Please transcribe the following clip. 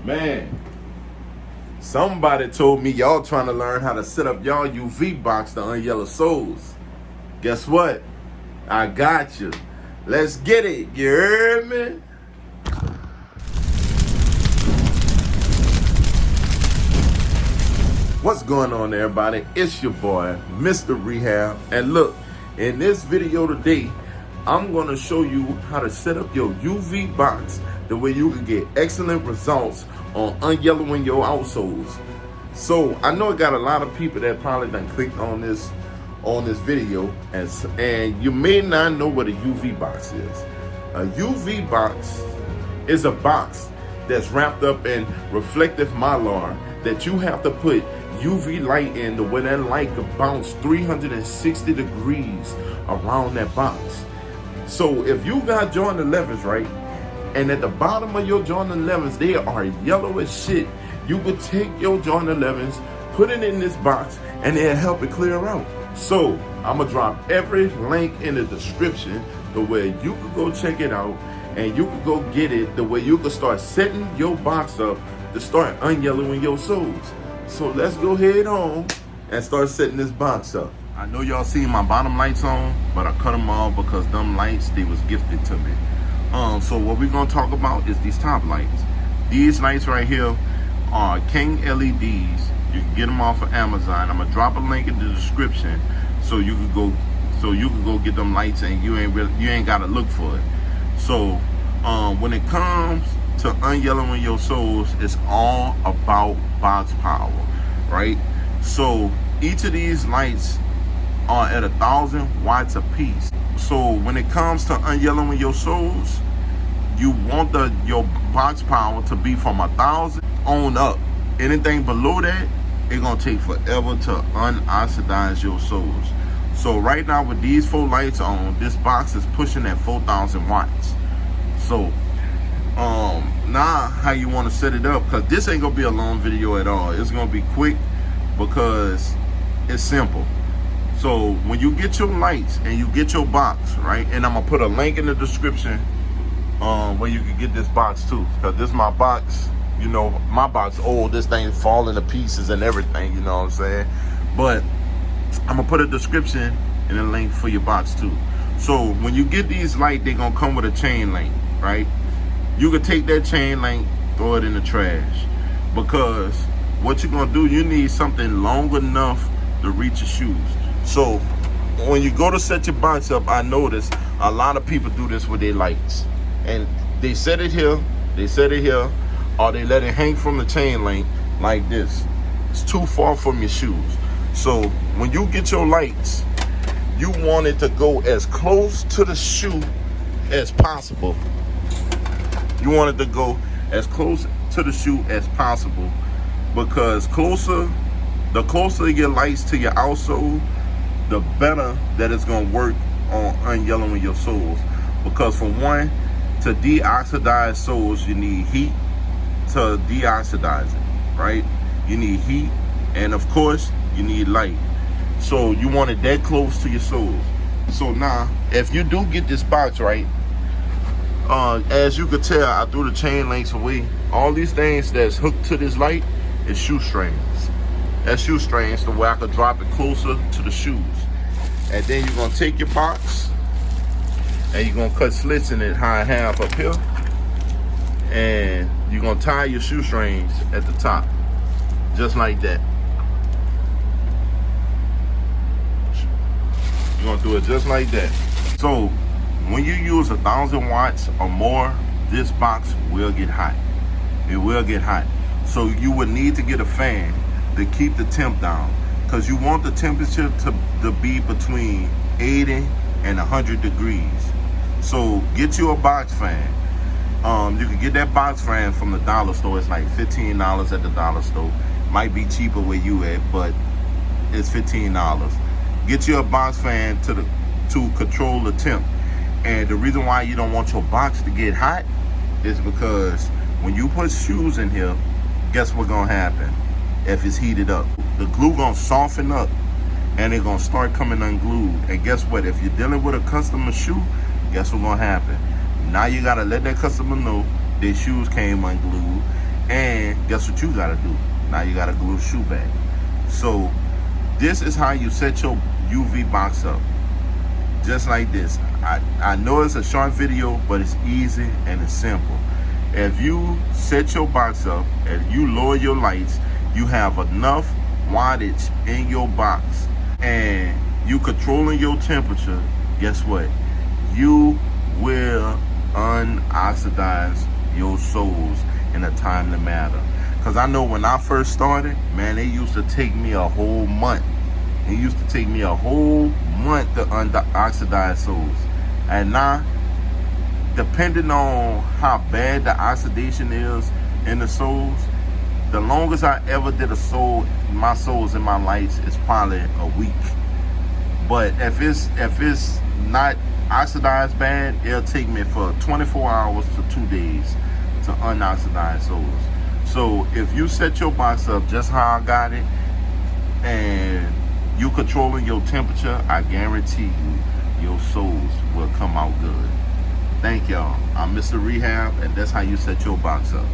Man, somebody told me y'all trying to learn how to set up y'all UV box to Unyellow soles. Guess what? I got you. Let's get it. You heard me? What's going on, everybody? It's your boy, Mr. Rehab. And look, in this video today, I'm going to show you how to set up your UV box the way you can get excellent results on unyellowing your outsoles. So I know I got a lot of people that probably done clicked on this video, and you may not know what a UV box is. A UV box is a box that's wrapped up in reflective mylar that you have to put UV light in, the way that light could bounce 360 degrees around that box. So if you got Jordan 11s, right, and at the bottom of your Jordan 11s, they are yellow as shit, you could take your Jordan 11s, put it in this box, and it'll help it clear out. So I'm gonna drop every link in the description the way you could go check it out, and you could go get it the way you could start setting your box up to start unyellowing your soles. So let's go head on and start setting this box up. I know y'all see my bottom lights on, but I cut them off because them lights, they was gifted to me. So what we're gonna talk about is these top lights. These lights right here are King LEDs. You can get them off of Amazon. I'm gonna drop a link in the description so you can go get them lights, and you ain't gotta look for it. So when it comes to unyellowing your soles, it's all about box power, right? So each of these lights are at 1,000 watts a piece. So when it comes to unyellowing your soles, you want your box power to be from 1,000 on up. Anything below that, it's gonna take forever to unoxidize your soles. So right now with these 4 lights on, this box is pushing at 4,000 watts. So now how you want to set it up, because this ain't gonna be a long video at all. It's gonna be quick because it's simple. So when you get your lights and you get your box, right, and I'm gonna put a link in the description where you can get this box too, because this is my box. You know, my box old, this thing falling to pieces and everything, you know what I'm saying? But I'm gonna put a description and a link for your box too. So when you get these lights, they're gonna come with a chain link, right? You can take that chain link, throw it in the trash, because what you're gonna do, you need something long enough to reach your shoes. So when you go to set your box up, I notice a lot of people do this with their lights, and they set it here, or they let it hang from the chain link like this. It's too far from your shoes. So when you get your lights, you want it to go as close to the shoe as possible. You want it to go as close to the shoe as possible, because the closer your lights to your outsole, the better that it's gonna work on unyellowing your soles. Because for one, to deoxidize soles, you need heat to deoxidize it, right? You need heat, and of course, you need light. So you want it that close to your soles. So now, if you do get this box right, as you could tell, I threw the chain links away. All these things that's hooked to this light is shoestrings. That's shoestrings, the way I could drop it closer to the shoes. And then you're gonna take your box and you're gonna cut slits in it high half up here, and you're gonna tie your shoestrings at the top, just like that. You're gonna do it just like that. So when you use 1,000 watts or more, this box will get hot. It will get hot. So you would need to get a fan to keep the temp down, because you want the temperature to be between 80 and 100 degrees. So get you a box fan. You can get that box fan from the dollar store. It's like $15 at the dollar store. Might be cheaper where you at, but it's $15. Get you a box fan to control the temp. And the reason why you don't want your box to get hot is because when you put shoes in here, guess what's gonna happen if it's heated up? The glue gonna soften up and it's gonna start coming unglued. And guess what? If you're dealing with a customer shoe, guess what's gonna happen? Now you gotta let that customer know their shoes came unglued, And guess what you gotta do? Now you gotta glue the shoe back. So this is how you set your UV box up. Just like this. I know it's a short video, but it's easy and it's simple. If you set your box up and you lower your lights, you have enough wattage in your box and you controlling your temperature, guess what? You will unoxidize your soles in a timely manner. Because I know when I first started, man, it used to take me a whole month. It used to take me a whole month to oxidize soles. And now, depending on how bad the oxidation is in the soles, the longest I ever did my soles in my lights is probably a week. But if it's not oxidized bad, it'll take me for 24 hours to 2 days to unoxidize soles. So if you set your box up just how I got it, and you controlling your temperature, I guarantee you, your soles will come out good. Thank y'all. I'm Mr. Rehab, and that's how you set your box up.